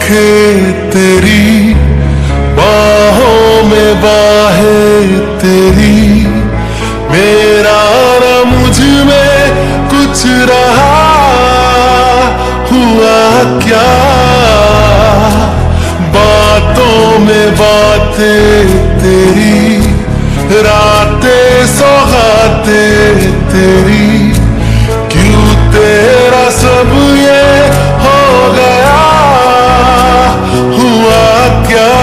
आंखें तेरी, बाहों में बाहें तेरी, मेरा न मुझ में कुछ रहा, हुआ क्या? बातों में बातें तेरी, रातें सौगातें तेरी, क्यों तेरा सब ये हो गया, हुआ क्या?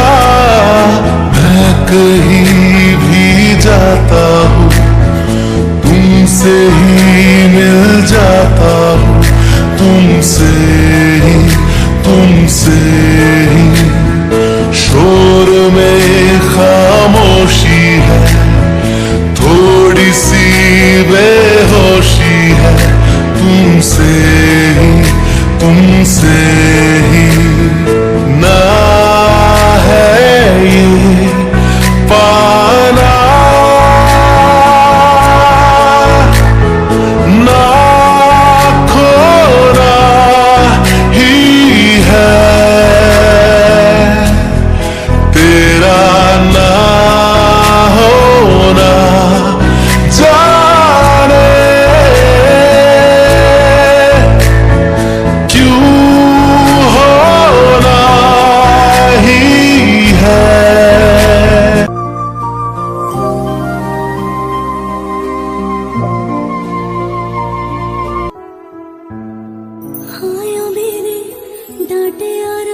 मैं कहीं भी जाता हूँ, तुमसे ही मिल जाता हूँ, तुमसे ही शोर में खामोशी है, थोड़ी सी बेहोशी है, तुमसे ही ना है ये पाना, ना खोना ही है, तेरा ना होना जाने क्यों होना ही है। हाया मेरे डांटे और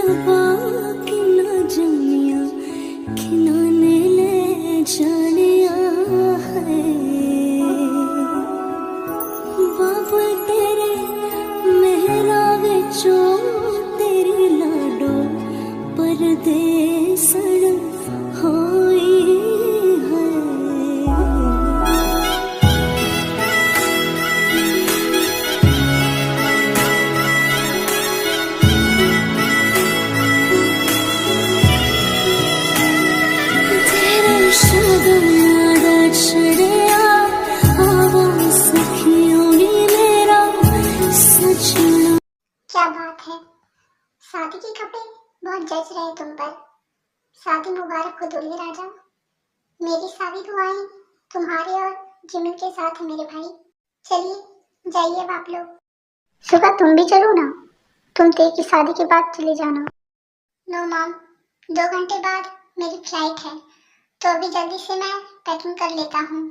कि ना जमिया खिनाने ले जानिया है, बाबा तेरे मेहरा विचों तेरी लाडो परदेसण होई है। तेरे शगन याद छड़िया आवा सखियों नी मेरा सजना। क्या बात है, शादी के कपड़े बहुत जच रहे तुम पर। शादी मुबारक हो दुल्हे राजा। मेरी शादी दुआएं तुम्हारे और जिमिल के साथ है मेरे भाई। चलिए जाइए अब आप लोग। सुबह तुम भी चलो ना, तुम ते की शादी के बाद चले जाना। नो मॉम, 2 घंटे बाद मेरी फ्लाइट है, तो अभी जल्दी से मैं पैकिंग कर लेता हूँ।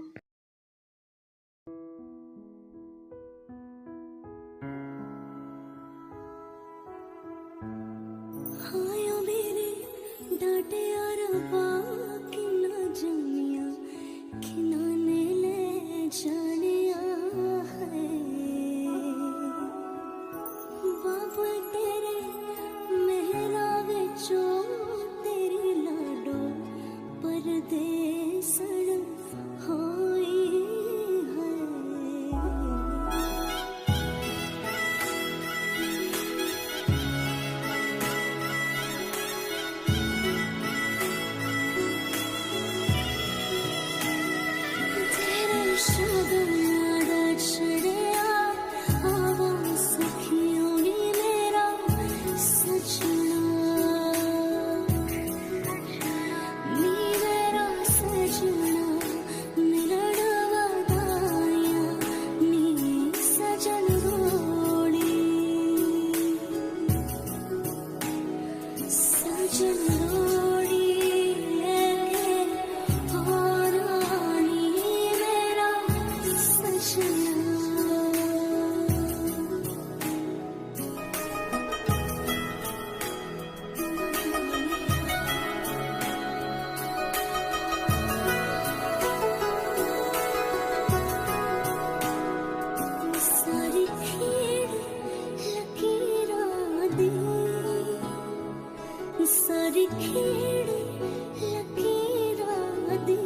हाया मेरे डांटे और कि ना जमिया खिनाने ले जानिया है, बाबा तेरे मेहरा विचों तेरी लाडो परदेसण होई है। तेरे शगन याद छड़िया आवा सखियों नी मेरा सजना, नी मेरा सजना मिलण वदाया नी सजन रोड़ी, सजन रोड़ी और रानी मेरा सजना। सारी खेड़ लकीरां दी, सारी खेड़ लकीरां दी,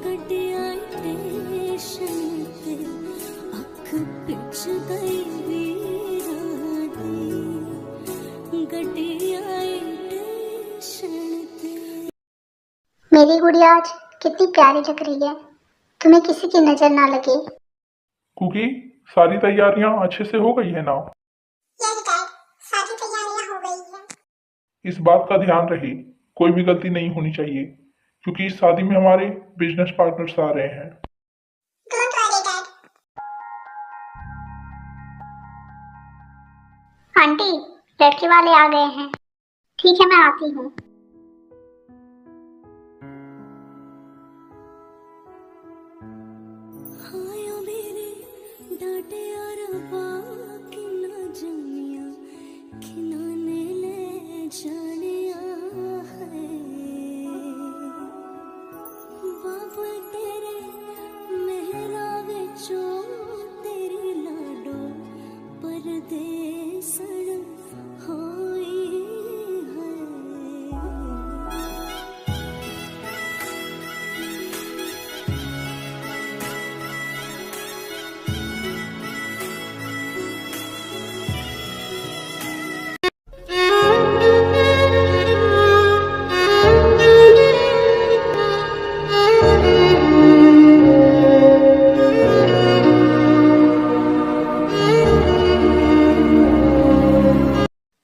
गड्डियां स्टेशन ते अख पिच गई वीरां दी, गड्डियां स्टेशन ते। मेरी गुड़िया आज कितनी प्यारी लग रही है, तुम्हें किसी की नजर ना लगे। कुकी, सारी तैयारियां अच्छे से हो गई है ना? यस डैड, सारी तैयारियां हो गई। इस बात का ध्यान रहे, कोई भी गलती नहीं होनी चाहिए, क्योंकि इस शादी में हमारे बिजनेस पार्टनर्स आ रहे हैं। Don't worry dad. आंटी, लड़के वाले आ गए हैं। ठीक है, मैं आती हूँ। हायो मेरे डांटे और कि ना जमिया खिनाने ले जानिया है बाबा तेरे मेहरा विचों तेरी लाडो परदेसण होई है।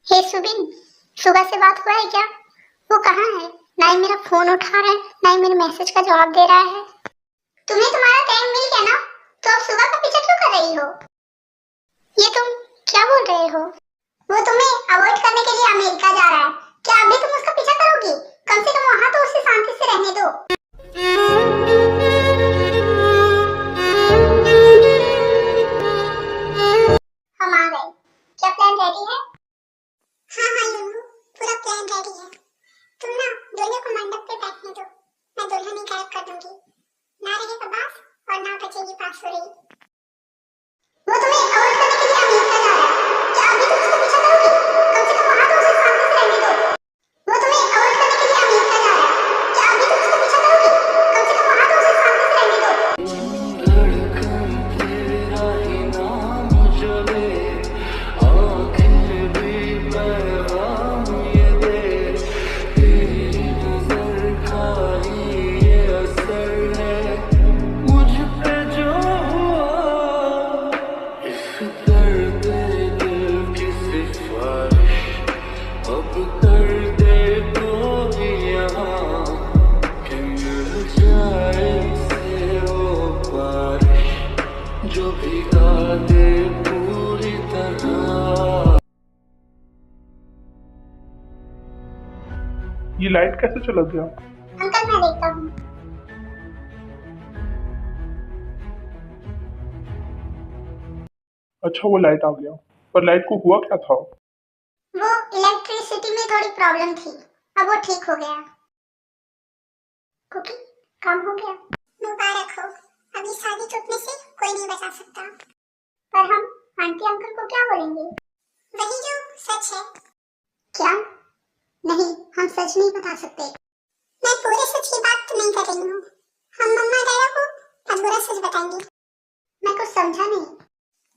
हे सुबिन, सुबह से बात हुआ है क्या? वो कहाँ है? ना ही मेरा फोन उठा रहा है, ना ही मेरे मैसेज का जवाब दे रहा है। तुम्हें तुम्हारा टाइम मिल गया ना, तो अब सुबह का पीछा क्यों कर रही हो? ये तुम क्या बोल रहे हो? वो तुम्हें अवॉइड करने के लिए अमेरिका जा रहा है। क्या अभी तुम उसका पीछा करोगी? कम से कम वहाँ तो उसे शांति से रहने दो। हम आ गए। क्या प्लान रेडी है? हाँ हाँ लूनू, पूरा प्लान रेडी है। तुम ना दूल्हे को मंडप पे बैठने दो, मैं दुल्हन ही गायब कर दूंगी। ना रहेगा बांस और ना बजेगी बांसुरी। वो तुम्हें अवॉइड करने के लिए अमेरिका जा रहा है। क्या अभी तुम उसका पीछा करोगी? कम से कम वहाँ तो उसे शांति से रहने दो। वो तुम्हें अवॉइड करने के लिए अमेरिका जा रहा है। क्या अभी तुम उसका पीछा करोगी? कम से कम वहाँ तो उसे शांति से रहने दो। अब कर दे कोई यहाँ कि मिल जाए से वो बारिश जो भिगा दे पूरी तरह। ये लाइट कैसे चला गया? अंकल मैं देखता हूँ। अच्छा, वो लाइट आ गया, पर लाइट को हुआ क्या था? वो इलेक्ट्रिसिटी में थोड़ी प्रॉब्लम थी, अब वो ठीक हो गया। कुकी, काम हो गया। मुबारक हो, अभी शादी टूटने से कोई नहीं बचा सकता। पर हम आंटी अंकल को क्या बोलेंगे? वही जो सच है। क्या? नहीं, हम सच नहीं बता सकते। मैं पूरे सच की बात तो नहीं कर रही हूँ। हम मम्मा डैडा को आज पूरा सच बताएंगे। मैं कुछ समझा नहीं।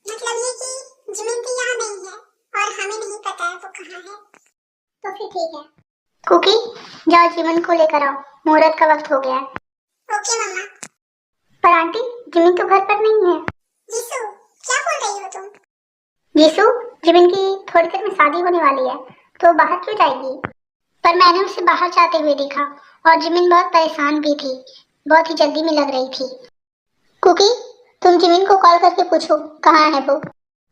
मतलब ये कि जिमिन भी यहाँ नहीं है और हमें नहीं पता है वो कहाँ है। तो फिर ठीक है। कुकी, जाओ जिमिन को लेकर आओ, मुहूर्त का वक्त हो गया है। ओके मम्मा। पर आंटी, जिमिन तो घर पर नहीं है। जीसू, क्या बोल रही हो तुम? जीसू, जिमिन की थोड़ी देर में शादी होने वाली है, तो बाहर क्यों जाएगी? पर मैंने उसे बाहर जाते हुए देखा और जिमिन बहुत परेशान भी थी, बहुत ही जल्दी में लग रही थी। कुकी, तुम जिमिन को कॉल करके पूछो कहाँ है वो।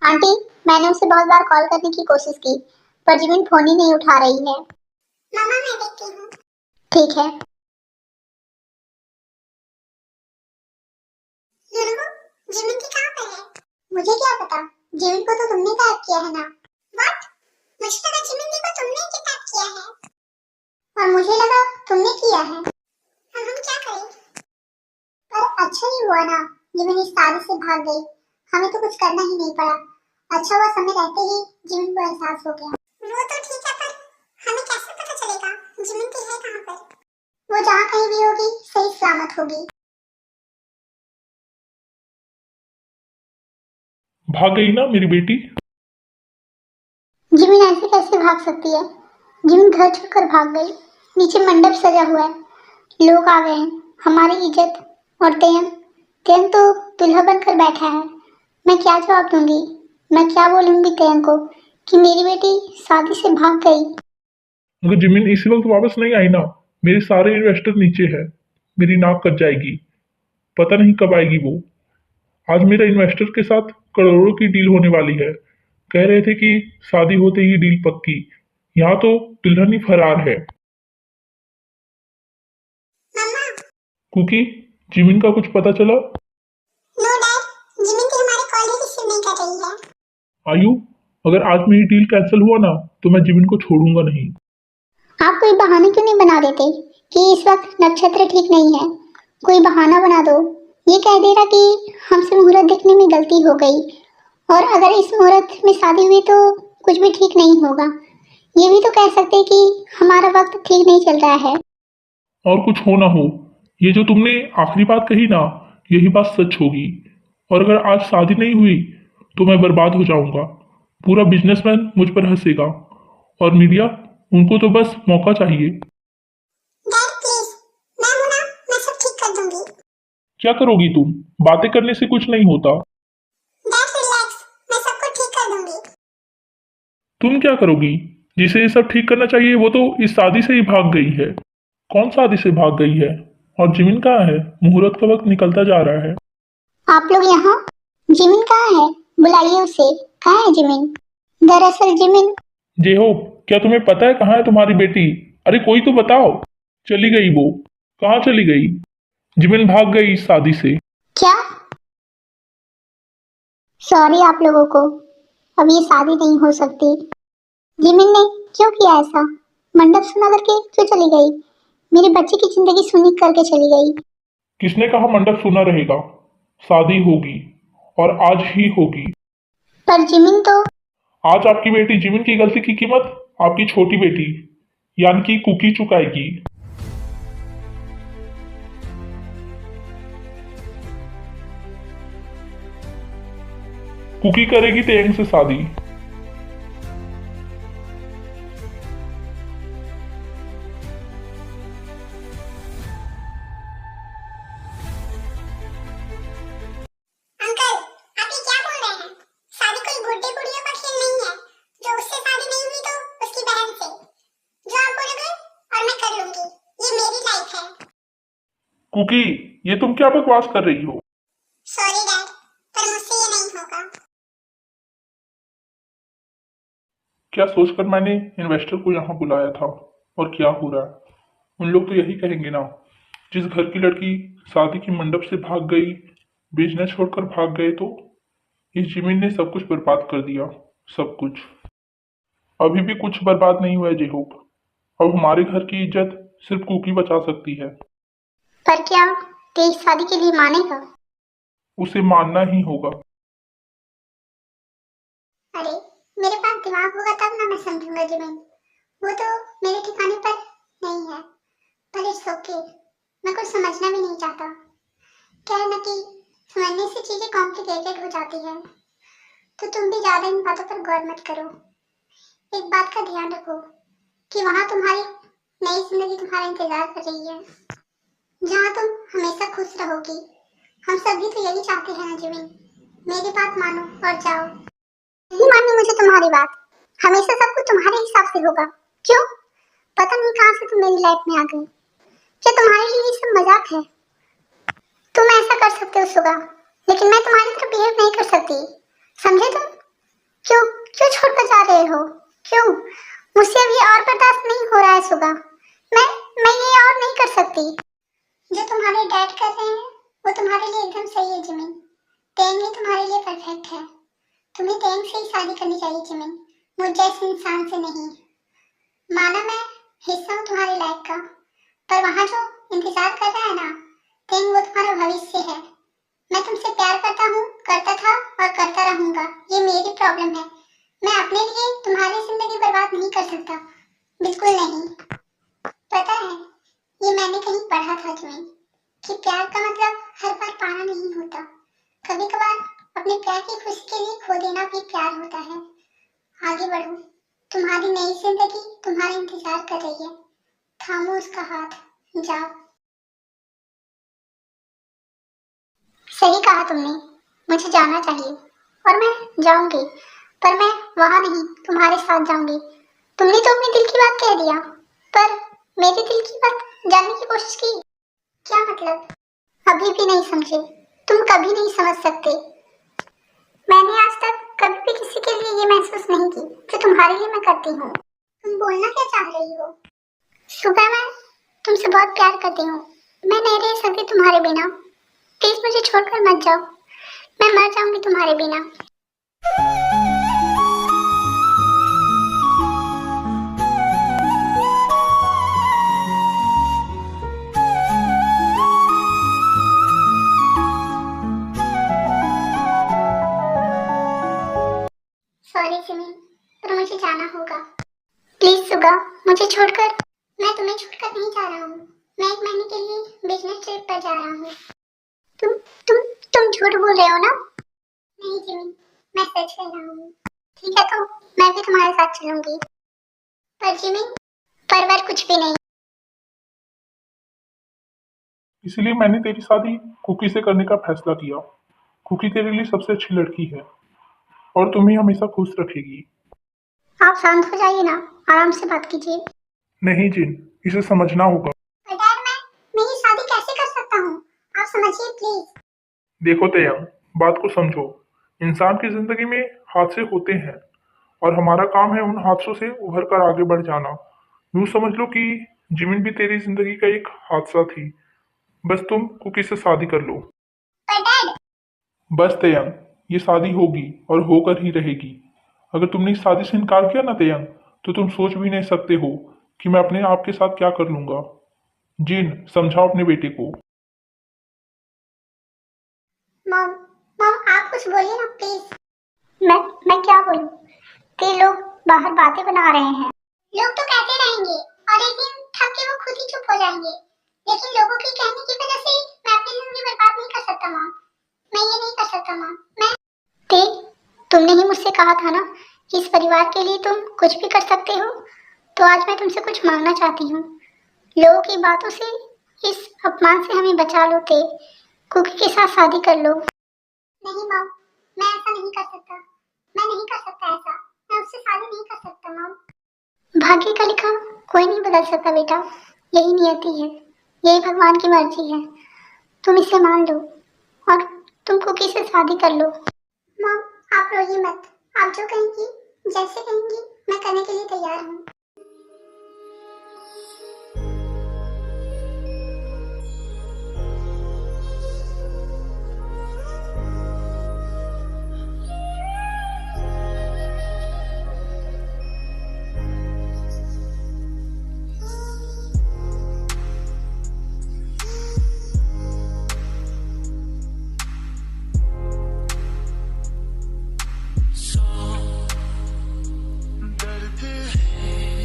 आंटी, मैंने उसे बहुत बार कॉल करने की कोशिश की, पर जिमिन फोन ही नहीं उठा रही है। मामा मैं देखती हूँ। ठीक है। जिमिन की कहाँ पे है? मुझे क्या पता, जिमिन को तो तुमने गायब किया है ना। व्हाट? मुझे लगा जिमिन को तुमने किडनैप किया है। और मुझे लगा तुमने किया है। अब हम क्या करें? पर अच्छा ही हुआ ना, जिमिन इस शादी से भाग गई, हमें तो कुछ करना ही नहीं पड़ा। अच्छा हुआ समय रहते ही जिमिन को एहसास हो गया। वो तो ठीक है, पर हमें कैसे पता चलेगा जिमिन की है कहाँ पर? वो जहाँ कहीं भी होगी सही सलामत होगी। भाग गई ना मेरी बेटी? जिमिन ऐसे कैसे भाग सकती है? जिमिन घर छोड़कर भाग गई। नीचे मंडप सजा हुआ है, लोग आ गए हैं, हमारी इज्जत। और तेयन तो दूल्हा बनकर बैठा है। मैं क्या जवाब दूंगी? मैं क्या बोलूंगी तेयन को कि मेरी बेटी शादी से भाग गई? अगर जिमिन इसी वक्त वापस नहीं आई ना, मेरे सारे इन्वेस्टर नीचे है, मेरी नाक कट जाएगी। पता नहीं कब आएगी वो। आज मेरा इन्वेस्टर के साथ करोड़ों की डील होने वाली है। कह रहे थे कि शादी होते ही डील पक्की। यहाँ तो दुल्हन ही फरार है। मम्मा। कुकी, जिमिन का कुछ पता चला? नो डैड, जिमिन की हमारी कॉल ही रिसीव नहीं कर रही है। आयु, अगर आज मेरी डील कैंसिल हुआ ना, तो मैं जिमिन को छोड़ूंगा नहीं। आप कोई बहाने क्यों नहीं बना देते कि इस वक्त नक्षत्र ठीक नहीं है? कोई बहाना बना दो। ये कह दे रहा कि हमसे मुहूर्त देखने में गलती हो गई, और अगर इस मुहूर्त में शादी हुई तो कुछ भी ठीक नहीं होगा। ये भी तो कह सकते कि हमारा वक्त ठीक नहीं चल रहा है। और कुछ हो ना हो, ये जो तुमने आखिरी बात कही ना, यही बात सच होगी। और अगर आज शादी नहीं हुई तो मैं बर्बाद हो जाऊंगा। पूरा बिजनेसमैन मुझ पर हंसेगा, और मीडिया, उनको तो बस मौका चाहिए। डैड प्लीज, मैं हूं ना, मैं सब ठीक कर दूंगी। क्या करोगी तुम? बातें करने से कुछ नहीं होता। डैड रिलैक्स, मैं सब कुछ ठीक कर दूंगी। तुम क्या करोगी? जिसे ये सब ठीक करना चाहिए वो तो इस शादी से ही भाग गई है। कौन शादी से भाग गई है? और जिमिन कहाँ है? मुहूर्त का वक्त निकलता जा रहा है। आप लोग यहाँ? जिमिन कहाँ है? बुलाइए उसे। कहाँ है जिमिन? दरअसल जिमिन। जेहोब, क्या तुम्हें पता है कहाँ है तुम्हारी बेटी? अरे कोई तो बताओ। चली गई वो। कहाँ चली गई? जिमिन भाग गई इस शादी से। क्या? सॉरी आप लोगों को, अब ये शादी नहीं हो सकती। जिमिन ने क्यों किया ऐसा? मंडप सुना करके क्यों चली गई? मेरे बच्चे की जिंदगी सुनी करके चली गई। किसने कहा मंडप सुना रहेगा? शादी होगी, और आज ही होगी। पर जिमिन तो। आज आपकी बेटी जिमिन की गलती की कीमत आपकी छोटी बेटी यानी कि कुकी चुकाएगी। कुकी करेगी तेंग से शादी। अंकल, आप ये क्या बोल रहे हैं? शादी कोई गुड्डे गुड़ियों का खेल नहीं है। जो उससे शादी नहीं हुई तो उसकी बहन से। जो आप बोलोगे और मैं कर लूंगी। ये मेरी लाइफ है। कुकी, ये तुम क्या बकवास कर रही हो? सॉरी डैड, पर मुझसे ये नहीं होगा। क्या सोचकर मैंने इन्वेस्टर को यहाँ बुलाया था, और क्या हो रहा है? उन लोग तो यही कहेंगे ना, जिस घर की लड़की शादी की मंडप से भाग गई, बिजनेस छोड़कर भाग गए, तो इस जिमिन ने सब कुछ बर्बाद कर दिया। सब कुछ। अभी भी कुछ बर्बाद नहीं हुआ है जेहोब। अब हमारे घर की इज्जत सिर्फ कुकी बचा सकती है। पर क्या तेज शादी के लिए मानेगा? उसे मानना ही होगा। अरे, मेरे पास दिमाग होगा तब ना मैं समझूंगा जिमिन। वो तो मेरे ठिकाने पर नहीं है। पर इट्स ओके, मैं कुछ समझना भी नहीं चाहता। क्या है ना कि समझने से चीजें कॉम्प्लिकेटेड हो जाती है। तो तुम भी ज्यादा इन बातों पर गौर मत करो। एक बात का ध्यान रखो कि वहां तुम्हारी नई जिंदगी तुम्हारा इंतजार कर रही है, जहाँ तुम हमेशा खुश रहोगी। हम सब भी तो यही चाहते हैं ना जिमिन। मेरी बात मानो और जाओ। नहीं माननी मुझे तुम्हारी बात। हमेशा सब कुछ तुम्हारे हिसाब से होगा। क्यों? पता नहीं कहाँ से तुम मेरी लाइफ में आ गई। क्या तुम्हारे लिए ये सब मजाक है? तुम ऐसा कर सकते हो सुगा, लेकिन मैं तुम्हारी तरह बिहेव नहीं कर सकती। समझे तुम? क्यों क्यों छोड़कर जा रहे हो? क्यों? मुझसे अभी और बर्दाश्त नहीं हो रहा है सुगा। मैं ये और नहीं कर सकती। जो तुम्हारे डैड कर रहे हैं वो तुम्हारे लिए एकदम सही है जिमिन। तेंग ही तुम्हारे लिए परफेक्ट है। तुम्हें तेंग से ही शादी करनी चाहिए जिमिन, मुझ जैसे इंसान से नहीं। माना मैं हिस्सा हूँ तुम्हारी लाइफ का, पर वहाँ जो इंतजार कर रहा है ना तेंग, वो तुम्हारा भविष्य है। मैं तुमसे प्यार करता हूँ, करता था और करता रहूंगा। ये मेरी प्रॉब्लम है। मैं अपने लिए तुम्हारी जिंदगी बर्बाद नहीं कर सकता, बिल्कुल नहीं। पता है, ये मैंने कहीं पढ़ा था जिमिन, कि प्यार का मतलब हर बार पाना नहीं होता। कभी कभार अपने प्यार की खुशी के लिए खो देना भी प्यार होता है। आगे बढ़ो, तुम्हारी नई जिंदगी तुम्हारा इंतजार कर रही है। थामो उसका हाथ, जाओ। सही कहा तुमने, मुझे जाना चाहिए और मैं जाऊंगी, पर मैं वहां नहीं, तुम्हारे साथ जाऊंगी। तुमने तो अपने दिल की बात कह दिया, पर मेरे दिल की बात जानने की कोशिश की। क्या मतलब? अभी भी नहीं समझे? तुम कभी नहीं समझ सकते। मैंने आज तक कभी भी किसी के लिए ये महसूस नहीं की जो तुम्हारे लिए मैं करती हूँ। तुम बोलना क्या चाह रही हो? सुबह मैं तुमसे बहुत प्यार करती हूँ। मैं नहीं रह सकती तुम्हारे बिना। प्लीज मुझे छोड़कर मत जाओ। मैं मर जाऊंगी तुम्हारे बिना। सॉरी सिमी, पर मुझे जाना होगा। प्लीज सुगा, मुझे छोड़कर। मैं तुम्हें छोड़कर नहीं जा रहा हूँ। मैं 1 महीने के लिए बिजनेस ट्रिप पर जा रहा हूँ। तुम तुम तुम झूठ बोल रहे हो ना? नहीं जिमी, मैं सच कह रहा हूँ। ठीक है तो मैं भी तुम्हारे साथ चलूंगी। पर जिमी, पर कुछ भी नहीं। इसीलिए मैंने तेरी शादी कुकी से करने का फैसला किया। कुकी तेरे लिए सबसे अच्छी लड़की है और तुम्हें हमेशा खुश रखेगी। आप शांत हो जाइए ना, आराम से बात कीजिए। नहीं जिन, इसे समझना होगा। पर डैड, मैं ये शादी कैसे कर सकता हूँ? आप समझिए प्लीज। देखो तयंग, बात को समझो। इंसान की जिंदगी में हादसे होते हैं और हमारा काम है उन हादसों से उभर कर आगे बढ़ जाना। यूं समझ लो कि जिमिन भी तेरी जिंदगी का एक हादसा थी। बस तुम कुकी से शादी कर लो। पर डैड, बस तयंग, ये शादी होगी और होकर ही रहेगी। अगर तुमने इस शादी से इनकार किया ना तयंग, तो तुम सोच भी नहीं सकते हो कि मैं अपने आप के साथ क्या कर लूंगा। जिन, समझाओ अपने बेटे को। मॉम, मॉम आप कुछ बोलिए ना प्लीज। मैं क्या बोलूं? कई लोग बाहर बातें बना रहे हैं। लोग तो कहते रहेंगे और एक दिन थक के वो खुद ही चुप हो जाएंगे। लेकिन लोगों के कहने की वजह से मैं अपनी जिंदगी बर्बाद नहीं कर सकता मॉम। मैं ये नहीं कर सकता मॉम। मैं ते तुमने ही मुझसे कहा था ना कि इस परिवार के लिए तुम कुछ भी कर सकते हो। तो आज मैं तुमसे कुछ मांगना चाहती हूँ। लोगों की बातों से, इस अपमान से हमें बचा लो ते। कुकी के साथ शादी कर लो। नहीं मॉम, मैं ऐसा नहीं कर सकता। मैं नहीं कर सकता ऐसा। मैं उससे शादी नहीं कर सकता मॉम। भाग्य का लिखा कोई नहीं बदल सकता बेटा। यही नियति है, यही भगवान की मर्जी है। तुम इसे मान लो और तुम कुकी से शादी कर लो। मॉम आप रोइए मत। आप जो कहेंगी, जैसे कहेंगी, मैं करने के लिए तैयार हूँ।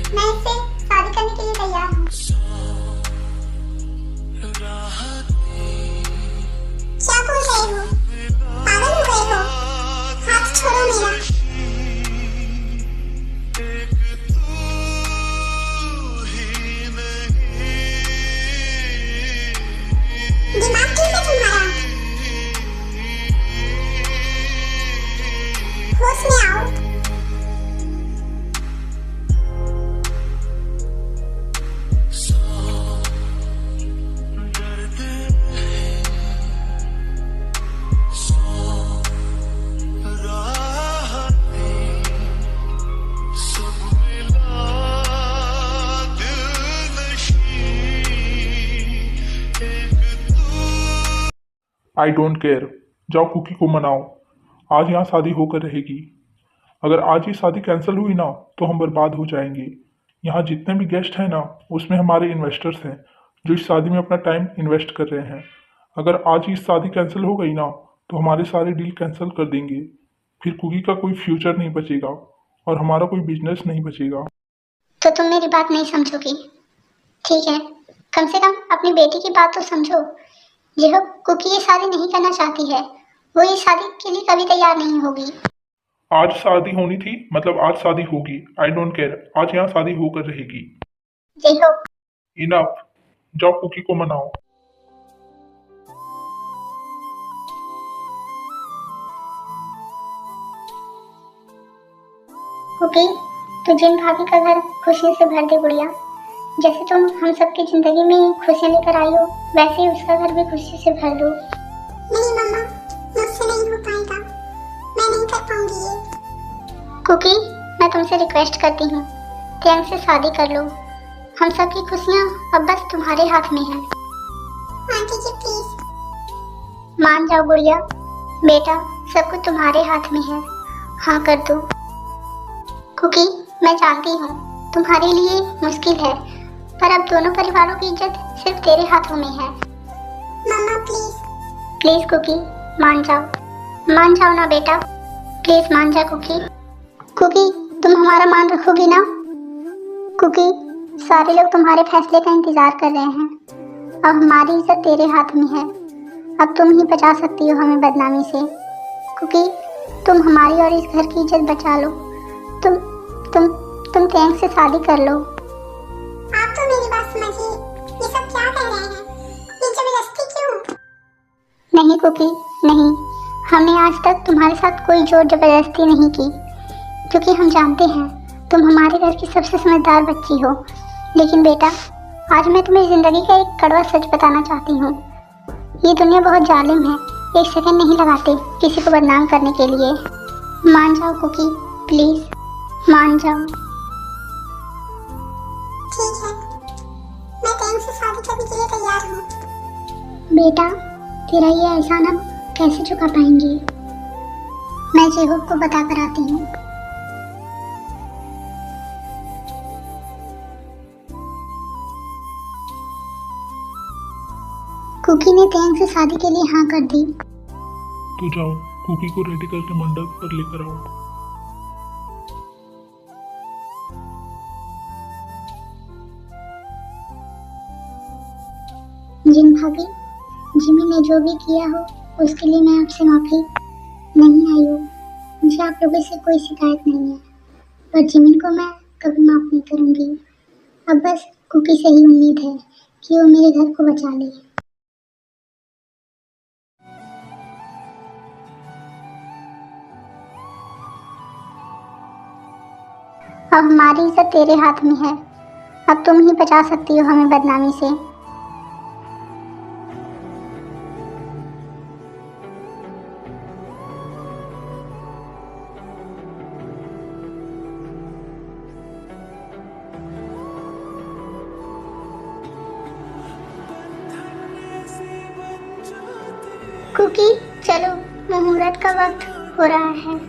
मैं इससे शादी करने के लिए तैयार हूँ। क्या बोल रहे हो? पागल हो गए हो? हाथ छोड़ो मेरा। दिमाग ठीक है तुम्हारा? होश में आओ। I don't care. जाओ कुकी को मनाओ। आज यहाँ शादी होकर रहेगी। अगर आज ये शादी कैंसिल हुई ना, तो हम बर्बाद हो जाएंगे। यहाँ जितने भी गेस्ट हैं ना, उसमें हमारे इन्वेस्टर्स हैं जो इस शादी में अपना टाइम इन्वेस्ट कर रहे हैं। अगर आज ये शादी कैंसिल हो गई ना, तो हमारे सारे डील कैंसिल कर देंगे। फिर कुकी का कोई फ्यूचर नहीं बचेगा और हमारा कोई बिजनेस नहीं बचेगा। तो तुम मेरी बात नहीं समझोगी? ठीक है, कम से कम अपनी बेटी की बात तो समझो। यह कुकी ये शादी नहीं करना चाहती है। वो ये शादी के लिए कभी तैयार नहीं होगी। आज शादी होनी थी, मतलब आज शादी होगी। आई डोंट केयर, आज यहाँ शादी होकर रहेगी। जय हो। इनफ। जाओ कुकी को मनाओ। कुकी, तो जिन भाभी का घर खुशियों से भर दे गुड़िया। जैसे तुम हम सबकी जिंदगी में खुशियाँ लेकर आई हो, वैसे ही उसका घर भी खुशी से भर दो। नहीं मम्मा, मुझसे नहीं हो पाएगा, मैं नहीं कर पाऊंगी ये। कुकी, मैं तुमसे रिक्वेस्ट करती हूँ, त्यांग से शादी कर लो। हम सबकी खुशियाँ अब बस तुम्हारे हाथ में है। Aunty ji please. मान जाओ गुड़िया, बेटा सब कुछ तुम्हारे हाथ में है, हाँ कर दो। कुकी, मैं जानती हूँ तुम्हारे लिए मुश्किल है, पर अब दोनों परिवारों की इज्जत सिर्फ तेरे हाथों में है। मम्मा प्लीज। प्लीज कुकी, मान जाओ ना बेटा, प्लीज मान जा कुकी। कुकी, तुम हमारा मान रखोगी ना? कुकी, सारे लोग तुम्हारे फैसले का इंतजार कर रहे हैं। अब हमारी इज्जत तेरे हाथ में है, अब तुम ही बचा सकती हो हमें बदनामी से। कुकी, तुम हमारी और इस घर की इज्जत बचा लो। तुम त्यांग से शादी कर लो। आप तो मेरी बात समझिए, ये सब क्या कह रहे हैं? ये जबरदस्ती क्यों? नहीं कुकी, नहीं, हमने आज तक तुम्हारे साथ कोई जोर जबरदस्ती नहीं की, क्योंकि हम जानते हैं तुम हमारे घर की सबसे समझदार बच्ची हो। लेकिन बेटा, आज मैं तुम्हें जिंदगी का एक कड़वा सच बताना चाहती हूँ। ये दुनिया बहुत जालिम है, एक सेकंड नहीं लगाते किसी को बदनाम करने के लिए। मान जाओ कुकी, प्लीज मान जाओ। ठीक है, मैं त्यांग से शादी करने के लिए तैयार हूँ। बेटा, तेरा ये एहसान हम कैसे चुका पाएंगे? मैं जेहोब को बता कर आती हूँ। कुकी ने त्यांग से शादी के लिए हाँ कर दी। तो जाओ, कुकी को रेडी करके मंडप पर लेकर आओ। जिन भाभी, जिमी ने जो भी किया हो उसके लिए मैं आपसे माफी नहीं आई हूँ। मुझे आप लोगों से कोई शिकायत नहीं है, पर जिमिन को मैं कभी माफ नहीं करूँगी। अब बस कुकी से ही उम्मीद है कि वो मेरे घर को बचा ले। अब हमारी इज्जत तेरे हाथ में है, अब तुम ही बचा सकती हो हमें बदनामी से। कुकी, चलो, मुहूर्त का वक्त हो रहा है।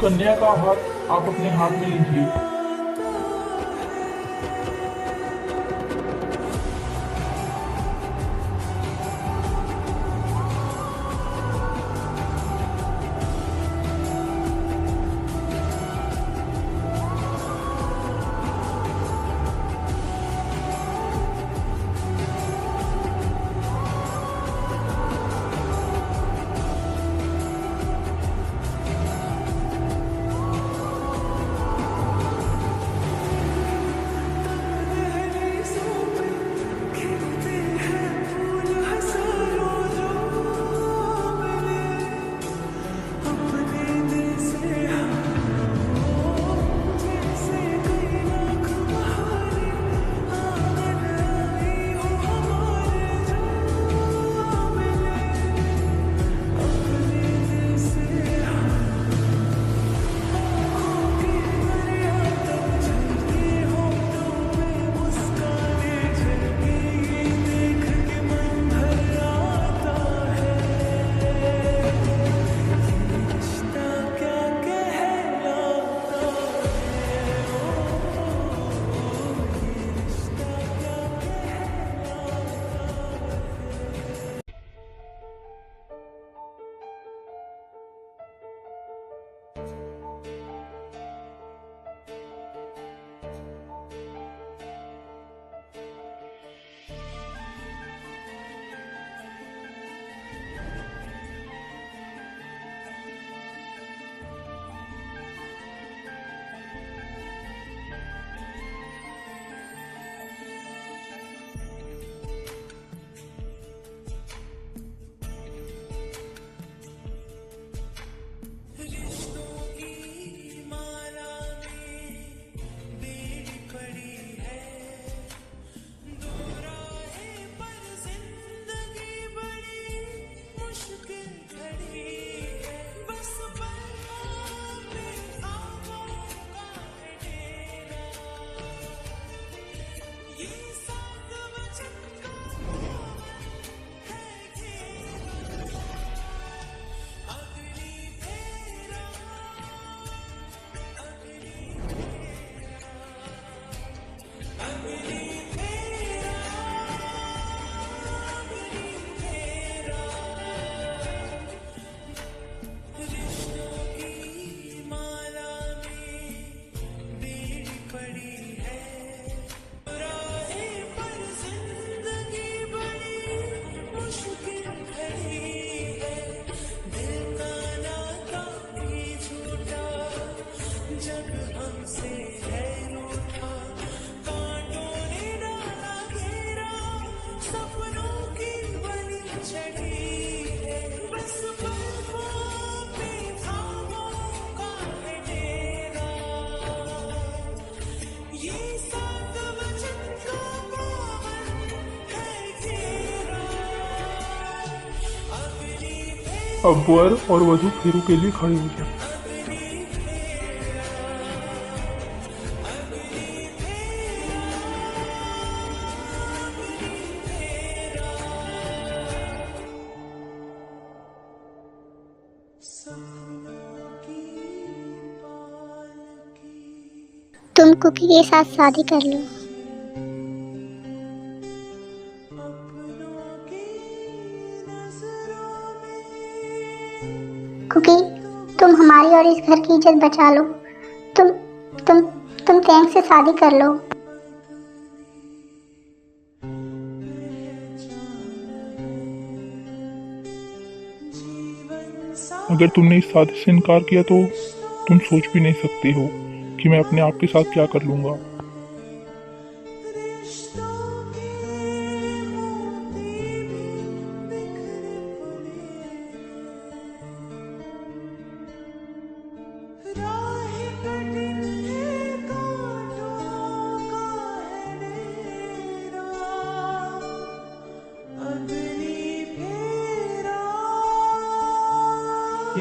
कन्या का हाथ आप अपने हाथ में लीजिए। अब वर और वधू फेरू के लिए खड़े हो जाए। तुम कुकी के साथ शादी कर लो। कुकी, तुम हमारी और इस घर की इज्जत बचा लो। तुम तुम तुम टैंक से शादी कर लो। अगर तुमने इस शादी से इनकार किया तो तुम सोच भी नहीं सकते हो कि मैं अपने आप के साथ क्या कर लूंगा।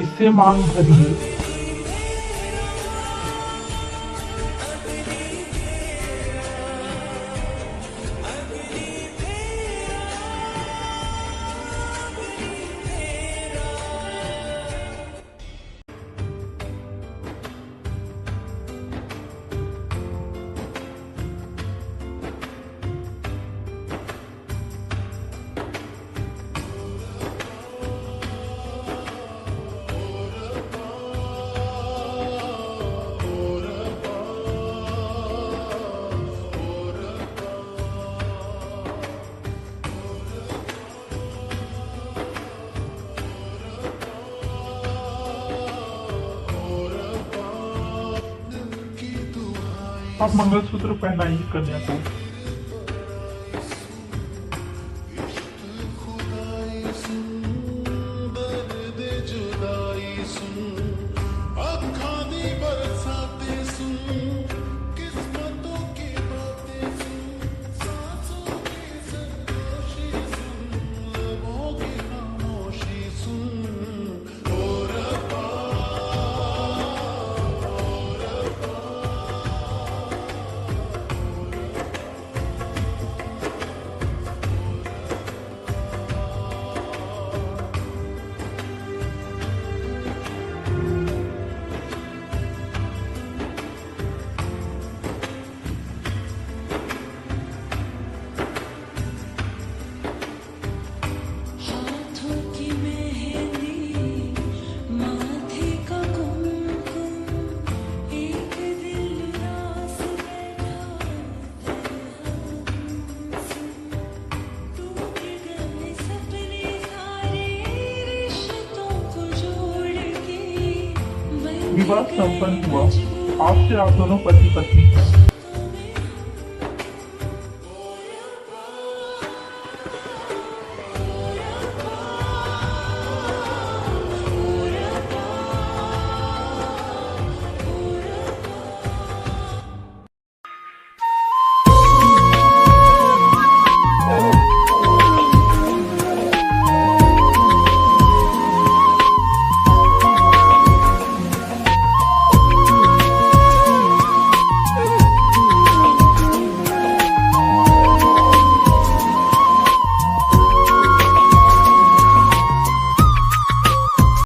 इससे मांग भरिए। आप मंगलसूत्र पहनाइए कन्या को। विवाह संपन्न हुआ। आज से आप दोनों पति पत्नी हैं।